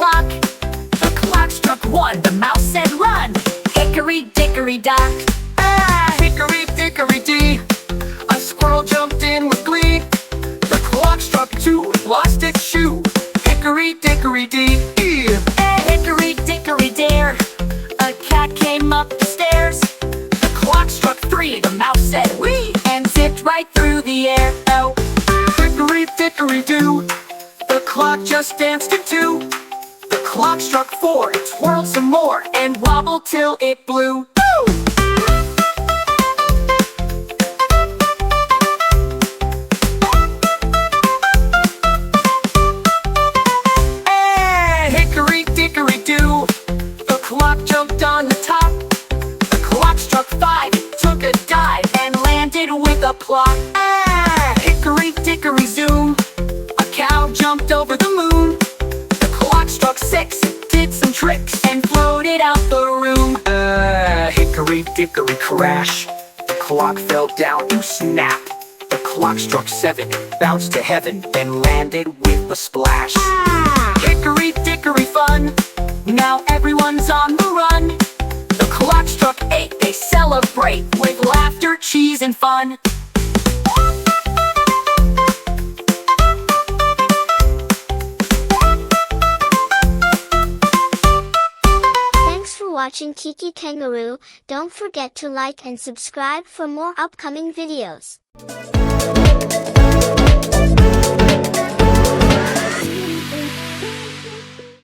clock. The clock struck 1, the mouse said run. Hickory dickory dock. Ah, hickory dickory dee. A squirrel jumped in with glee. The clock struck 2, lost its shoe. Hickory dickory dee. Ah, hickory dickory dare. A cat came up the stairs. The clock struck 3, the mouse said wee, and zipped right through the air. Oh, hickory dickory do. The clock just danced to 2. The clock struck 4, it twirled some more, and wobbled till it blew. Woo! Hey, hickory dickory do. The clock jumped on the top. The clock struck 5, it took a dive, and landed with a plop. Ah, hickory dickory zoom. A cow jumped over the moon. The clock struck 6, it did some tricks, and floated out the room. Hickory dickory crash. The clock fell down to snap. The clock struck 7, it bounced to heaven, then landed with a splash. Hickory dickory fun. Now everyone's on the run. The clock struck 8, they celebrate with laughter, cheese, and fun. Thanks for watching KikiKangaroo. Don't forget to like and subscribe for more upcoming videos.